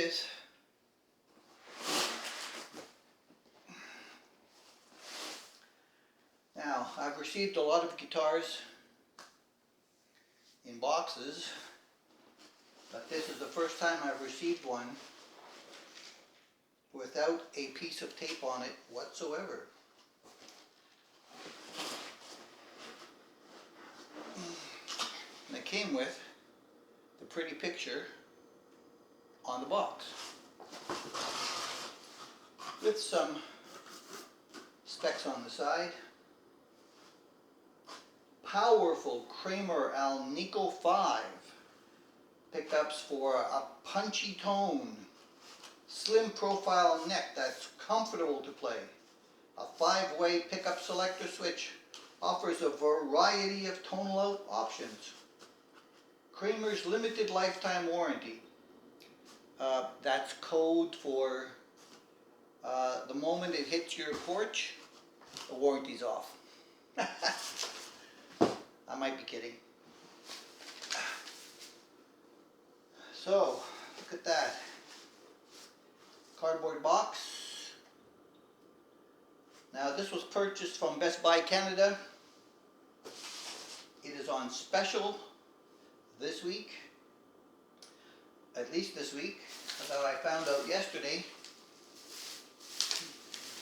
is. Now, I've received a lot of guitars in boxes, but this is the first time I've received one without a piece of tape on it whatsoever. And it came with the pretty picture on the box with some specs on the side. Powerful KRAMER Alnico 5 pickups for a punchy tone, slim profile neck that's comfortable to play. A 5-way pickup selector switch offers a variety of tonal options. KRAMER's limited lifetime warranty. That's code for the moment it hits your porch, the warranty's off. I might be kidding. So, look at that. Cardboard box. Now this was purchased from Best Buy Canada. It is on special this week. At least this week. Although I found out yesterday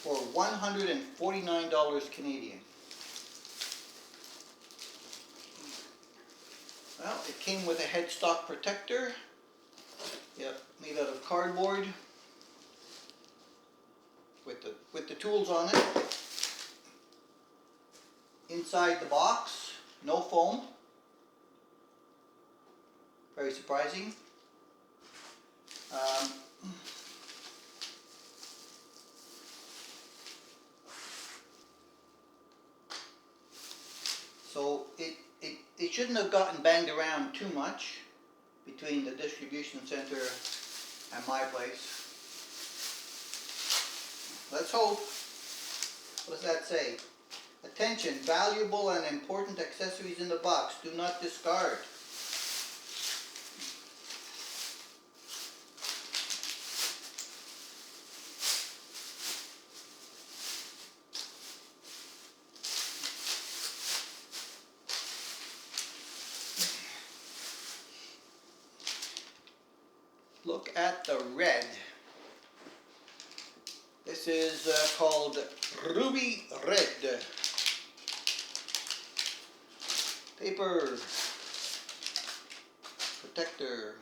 for $149 Canadian. Well, it came with a headstock protector. Yep, made out of cardboard with the tools on it. Inside the box, no foam. Very surprising. So it shouldn't have gotten banged around too much between the distribution center and my place. Let's hope. What does that say? Attention, valuable and important accessories in the box. Do not discard. Look at the red. This is called Ruby Red. Paper, protector,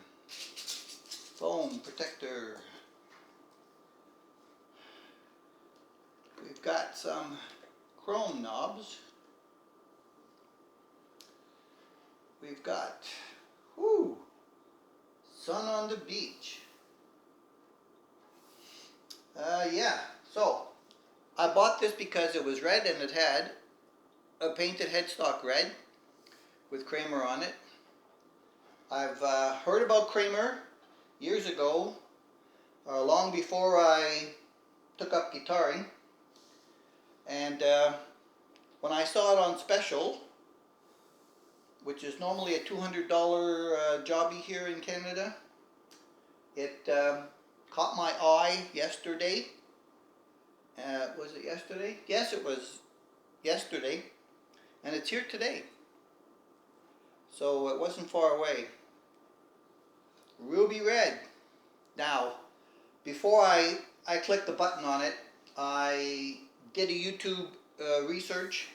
foam protector. We've got some chrome knobs. We've got, sun on the beach. Yeah, so I bought this because it was red and it had a painted headstock red with KRAMER on it. I've heard about KRAMER years ago, long before I took up guitaring, and when I saw it on special, which is normally a $200 jobby here in Canada, it caught my eye yesterday. Was it yesterday? Yes, it was yesterday, and it's here today. So it wasn't far away. Ruby red. Now, before I clicked the button on it, I did a YouTube research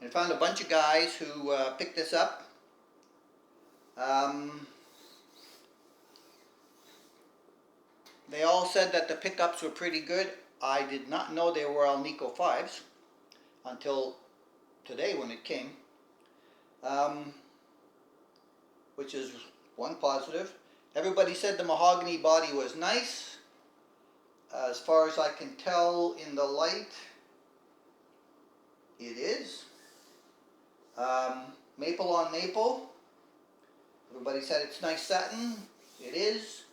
and found a bunch of guys who picked this up. They all said that the pickups were pretty good. I did not know they were Alnico 5s until today when it came, which is one positive. Everybody said the mahogany body was nice. As far as I can tell in the light, it is. Maple on maple. Everybody said it's nice satin. It is.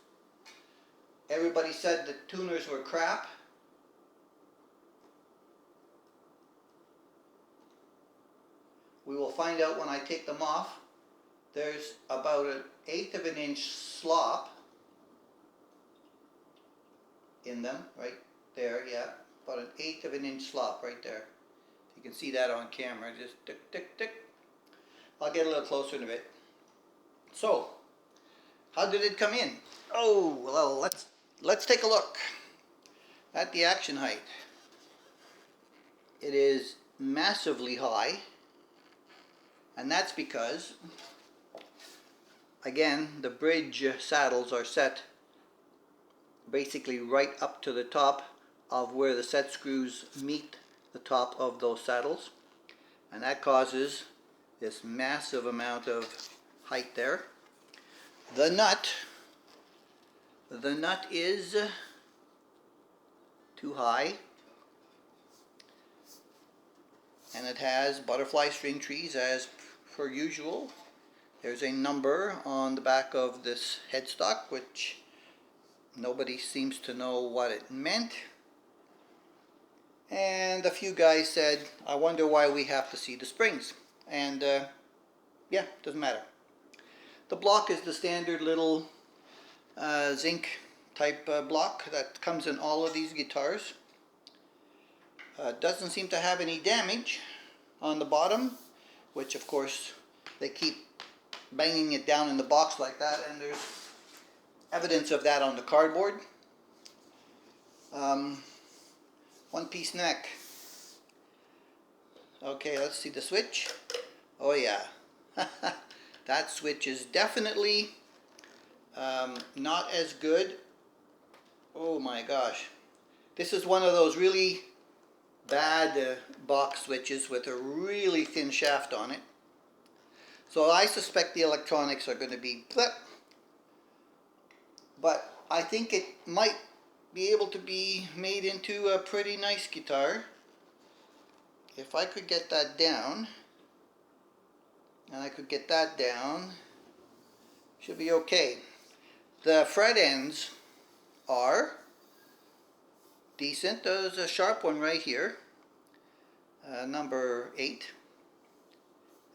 Everybody said the tuners were crap. We will find out when I take them off. There's about 1/8 of an inch slop in them, right there, yeah. About 1/8 of an inch slop right there. You can see that on camera, just tick, tick, tick. I'll get a little closer in a bit. So, how did it come in? Oh, well, let's take a look at the action height. It is massively high, and that's because, again, the bridge saddles are set basically right up to the top of where the set screws meet the top of those saddles, and that causes this massive amount of height there. The nut is too high, and it has butterfly string trees as per usual. There's a number on the back of this headstock which nobody seems to know what it meant. And a few guys said, I wonder why we have to see the springs. And yeah, doesn't matter. The block is the standard little zinc type block that comes in all of these guitars. Doesn't seem to have any damage on the bottom, which of course they keep banging it down in the box like that, and there's evidence of that on the cardboard. One-piece neck. Okay, let's see the switch. Oh yeah, that switch is definitely not as good. Oh my gosh, this is one of those really bad box switches with a really thin shaft on it. So I suspect the electronics are going to be blip, but I think it might be able to be made into a pretty nice guitar. If I could get that down, and I could get that down, should be okay. The fret ends are decent. There's a sharp one right here, number 8.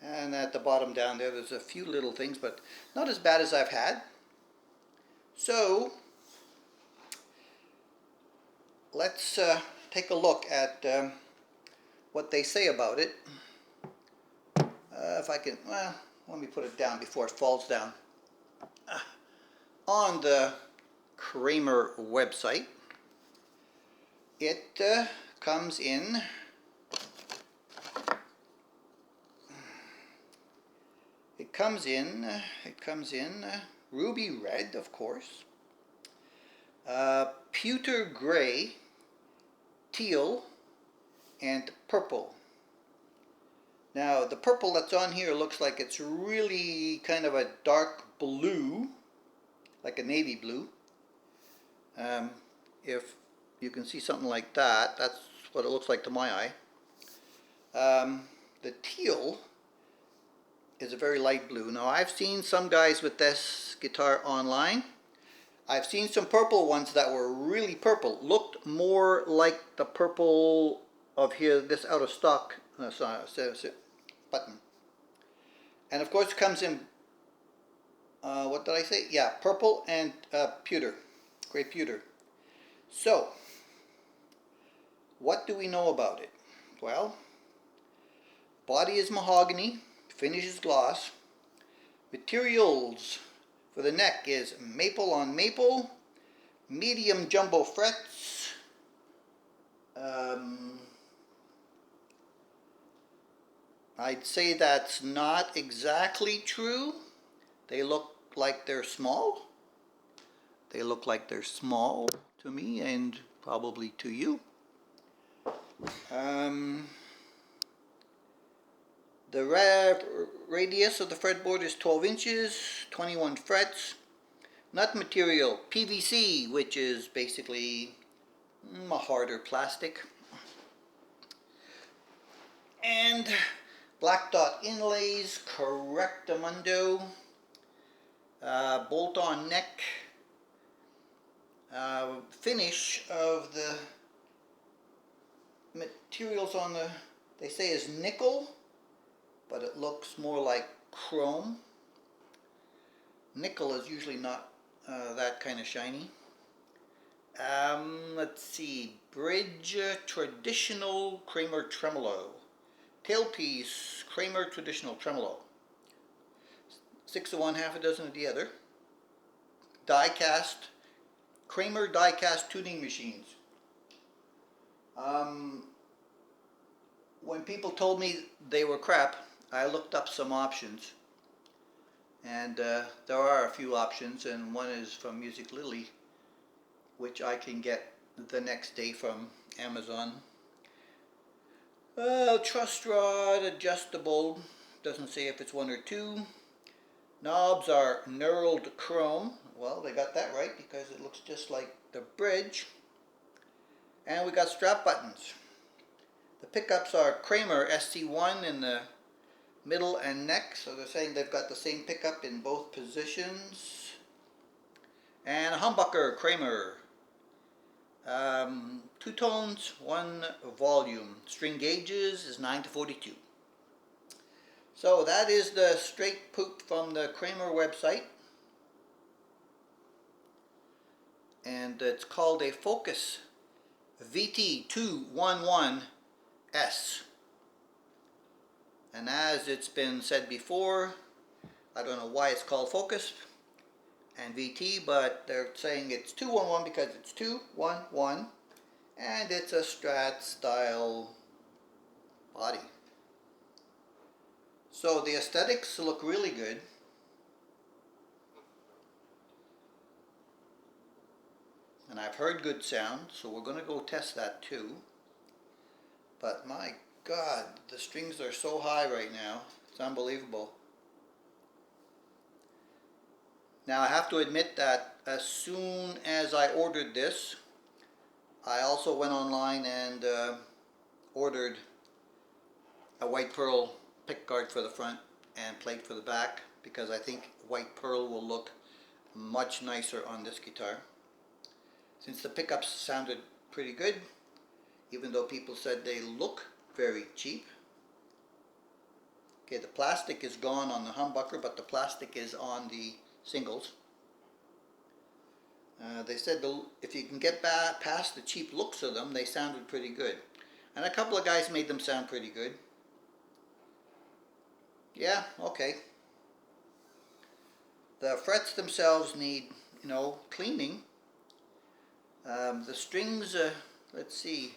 And at the bottom down there, there's a few little things, but not as bad as I've had. So, let's take a look at what they say about it. If I can, well, let me put it down before it falls down. On the KRAMER website, it comes in ruby red, of course, pewter gray, teal, and purple. Now the purple that's on here looks like it's really kind of a dark blue, like a navy blue. If you can see something like that, that's what it looks like to my eye. The teal is a very light blue. Now I've seen some guys with this guitar online. I've seen some purple ones that were really purple, looked more like the purple of here, this out of stock button. And of course it comes in, what did I say? Yeah, purple and pewter, gray pewter. So, what do we know about it? Well, body is mahogany, finish is gloss. Materials for the neck is maple on maple, medium jumbo frets, I'd say that's not exactly true. They look like they're small. They look like they're small to me and probably to you. The radius of the fretboard is 12 inches, 21 frets. Nut material, PVC, which is basically a harder plastic. And black dot inlays, correctamundo, bolt-on neck. Finish of the materials on the, they say is nickel, but it looks more like chrome. Nickel is usually not that kind of shiny. Let's see, bridge traditional Kramer tremolo. Tailpiece Kramer traditional tremolo. 6 of one, half a dozen of the other. Die cast, Kramer die cast tuning machines. When people told me they were crap, I looked up some options. And there are a few options, and one is from Music Lily, which I can get the next day from Amazon. Truss rod, adjustable, doesn't say if it's one or two. Knobs are knurled chrome. Well, they got that right because it looks just like the bridge. And we got strap buttons. The pickups are Kramer SC1 in the middle and neck, so they're saying they've got the same pickup in both positions. And a humbucker Kramer. 2 tones, 1 volume. String gauges is 9 to 42. So that is the straight poop from the Kramer website. And it's called a Focus VT211S. And as it's been said before, I don't know why it's called Focus and VT, but they're saying it's 211 because it's 211, and it's a Strat style body. So the aesthetics look really good. And I've heard good sound, so we're going to go test that too. But my God, the strings are so high right now. It's unbelievable. Now I have to admit that as soon as I ordered this, I also went online and ordered a white pearl pickguard for the front and plate for the back, because I think white pearl will look much nicer on this guitar. Since the pickups sounded pretty good, even though people said they look very cheap. Okay, the plastic is gone on the humbucker, but the plastic is on the singles. They said if you can get past the cheap looks of them, they sounded pretty good. And a couple of guys made them sound pretty good. Yeah, okay. The frets themselves need, cleaning. The strings, let's see.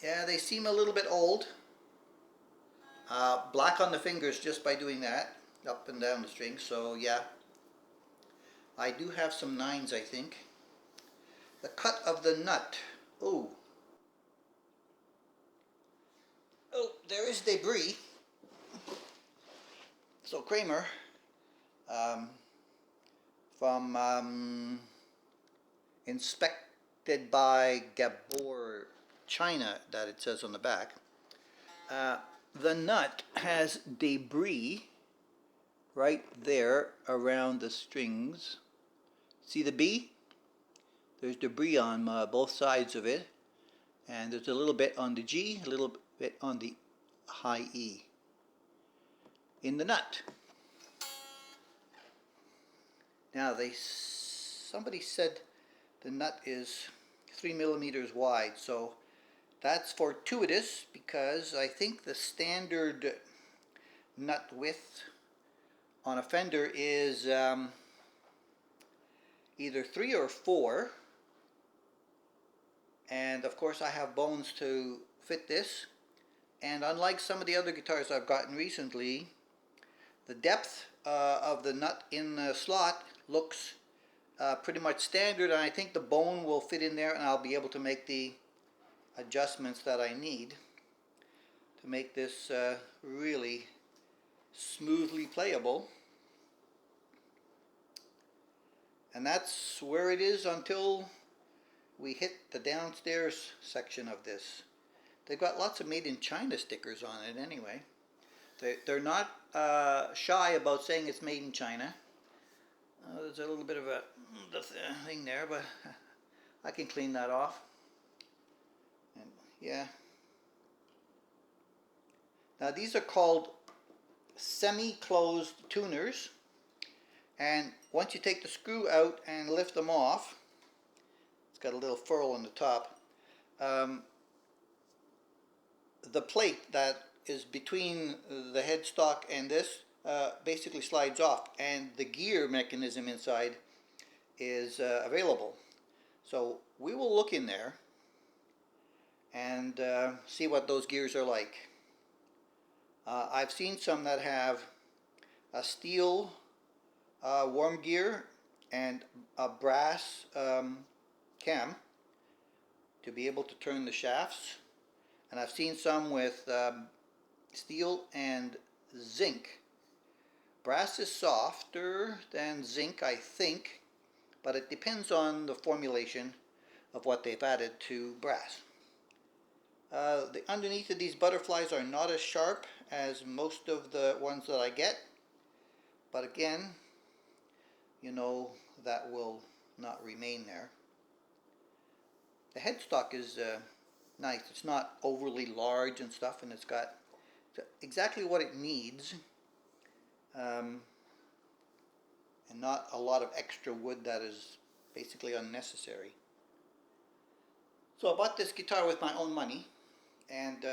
Yeah, they seem a little bit old. Black on the fingers just by doing that, up and down the strings, so yeah. I do have some 9s, I think. The cut of the nut. Oh, there is debris. So Kramer, from inspected by Gabor, China, that it says on the back. The nut has debris right there around the strings. See the B? There's debris on both sides of it, and there's a little bit on the G, a little bit on the high E in the nut. Now somebody said the nut is 3 millimeters wide, so that's fortuitous because I think the standard nut width on a Fender is either 3 or 4, and of course I have bones to fit this, and unlike some of the other guitars I've gotten recently, the depth of the nut in the slot looks pretty much standard, and I think the bone will fit in there and I'll be able to make the adjustments that I need to make this really smoothly playable. And that's where it is until we hit the downstairs section of this. They've got lots of made in China stickers on it anyway. They're not shy about saying it's made in China. There's a little bit of a thing there, but I can clean that off. And yeah. Now these are called semi-closed tuners, and once you take the screw out and lift them off, It's got a little furl on the top. The plate that is between the headstock and this basically slides off, and the gear mechanism inside is available. So we will look in there and see what those gears are like. I've seen some that have a steel worm gear and a brass cam to be able to turn the shafts, and I've seen some with steel and zinc. Brass is softer than zinc, I think, but it depends on the formulation of what they've added to brass. The underneath of these butterflies are not as sharp as most of the ones that I get, but again, you know, that will not remain there. The headstock is nice. It's not overly large and stuff, and it's got exactly what it needs, and not a lot of extra wood that is basically unnecessary. So I bought this guitar with my own money, and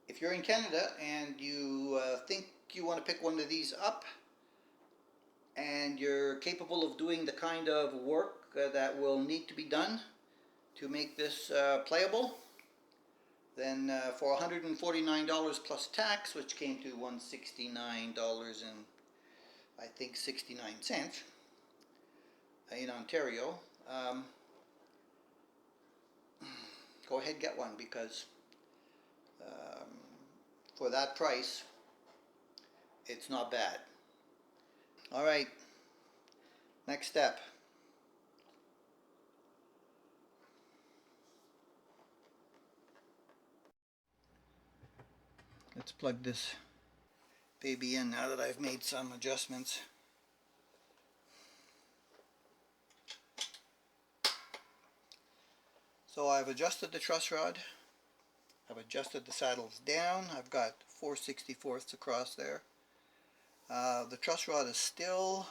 if you're in Canada and you think you want to pick one of these up and you're capable of doing the kind of work that will need to be done to make this playable, then for $149 plus tax, which came to $169 and I think 69 cents in Ontario, go ahead and get one, because for that price it's not bad. Alright, next step. Let's plug this baby in now that I've made some adjustments. So I've adjusted the truss rod, I've adjusted the saddles down, I've got 4/64 across there. The truss rod is still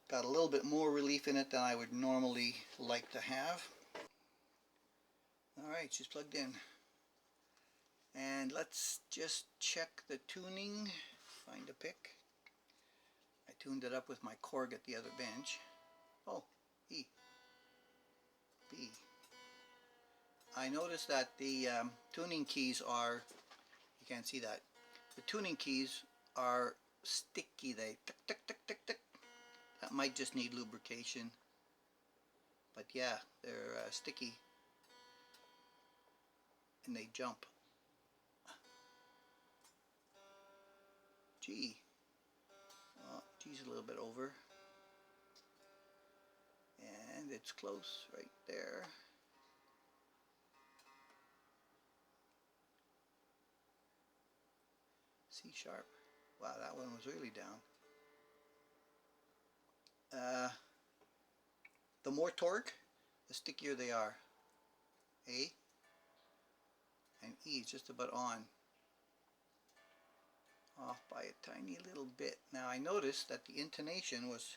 got a little bit more relief in it than I would normally like to have. Alright, she's plugged in. And let's just check the tuning, find a pick. I tuned it up with my Korg at the other bench. Oh, E, B. I noticed that the tuning keys are, you can't see that, the tuning keys are sticky. They tick, tick, tick, tick, tick. That might just need lubrication. But yeah, they're sticky. And they jump. G. Oh, G's a little bit over. And it's close right there. C sharp. Wow, that one was really down. The more torque, the stickier they are. A and E is just about on. Off by a tiny little bit. Now I noticed that the intonation was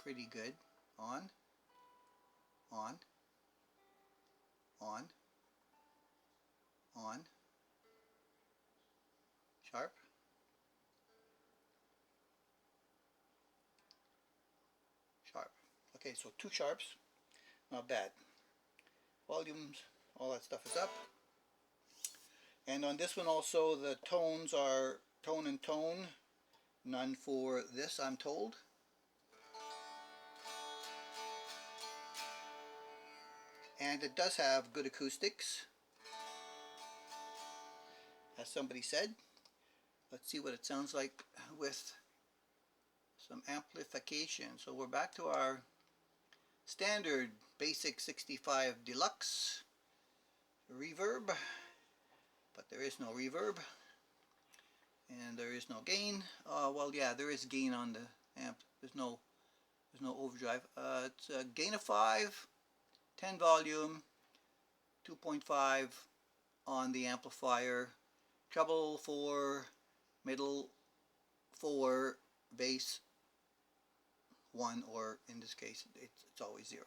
pretty good. On, on, on, on, sharp, sharp. Okay, so 2 sharps, not bad. Volumes, all that stuff is up. And on this one also the tones are tone and tone. None for this, I'm told. And it does have good acoustics, as somebody said. Let's see what it sounds like with some amplification. So we're back to our standard basic 65 deluxe reverb, but there is no reverb and there is no gain. Well, yeah, there is gain on the amp. There's no overdrive. It's a gain of 5, 10 volume, 2.5 on the amplifier, treble 4, middle 4, bass 1, or in this case it's always 0.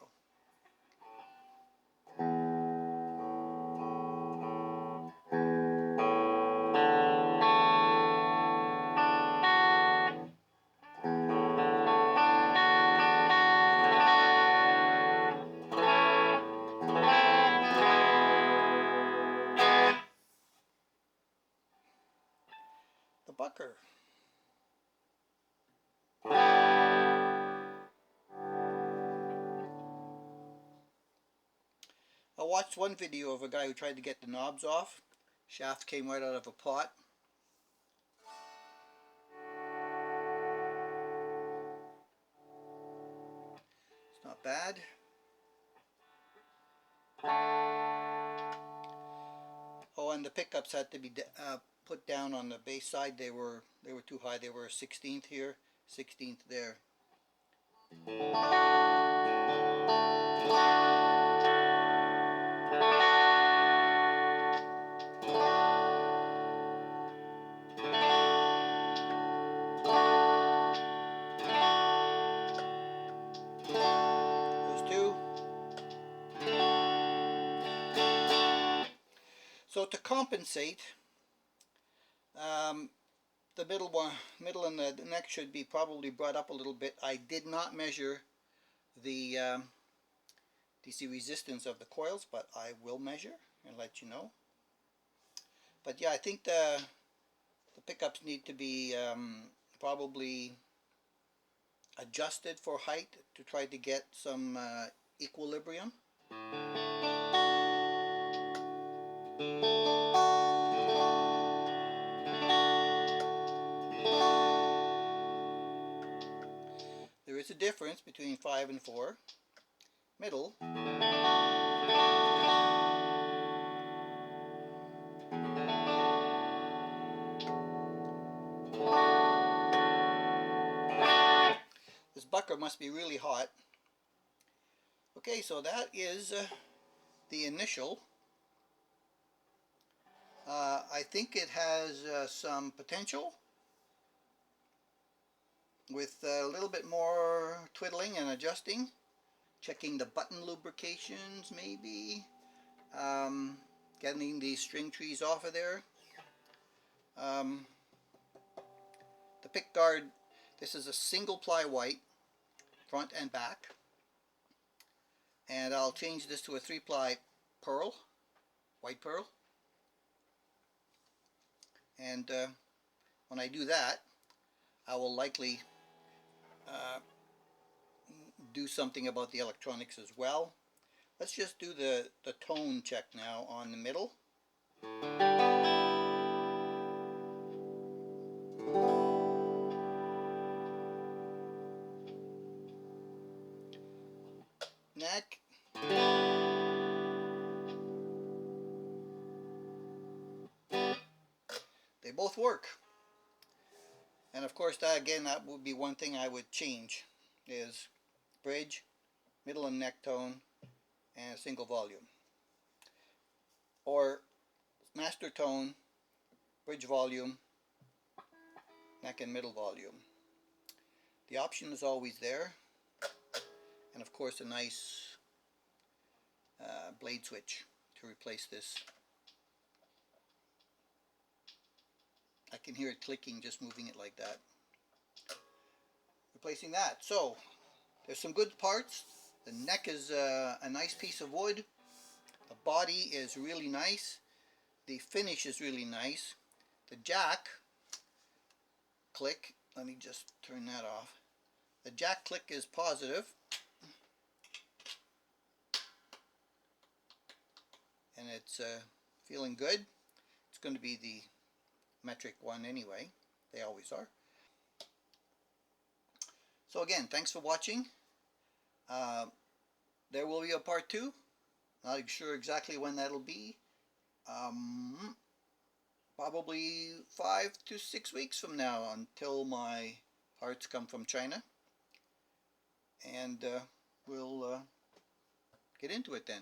The bucker. I watched one video of a guy who tried to get the knobs off. Shaft came right out of a pot. It's not bad. Oh, and the pickups had to be put down on the bass side. They were too high. They were a 16th here, 16th there. Those two. So to compensate, the middle and the neck should be probably brought up a little bit. I did not measure the DC resistance of the coils, but I will measure and let you know. But yeah, I think the pickups need to be probably adjusted for height to try to get some equilibrium. There is a difference between 5 and 4. Middle. This bucker must be really hot. Okay, so that is the initial. I think it has some potential with a little bit more twiddling and adjusting. Checking the button lubrications maybe. Getting the string trees off of there. The pick guard, this is a single ply white, front and back. And I'll change this to a 3-ply pearl, white pearl. And when I do that, I will likely do something about the electronics as well. Let's just do the tone check now on the middle. Neck. They both work. And of course, that again, that would be one thing I would change, is bridge, middle and neck tone, and a single volume. Or master tone, bridge volume, neck and middle volume. The option is always there. And of course a nice blade switch to replace this. I can hear it clicking just moving it like that. Replacing that. So there's some good parts. The neck is a nice piece of wood. The body is really nice. The finish is really nice. The jack click, let me just turn that off. The jack click is positive. And it's feeling good. It's going to be the metric one anyway. They always are. So again, thanks for watching. There will be a part 2. Not sure exactly when that'll be. Probably 5 to 6 weeks from now until my parts come from China. And we'll get into it then.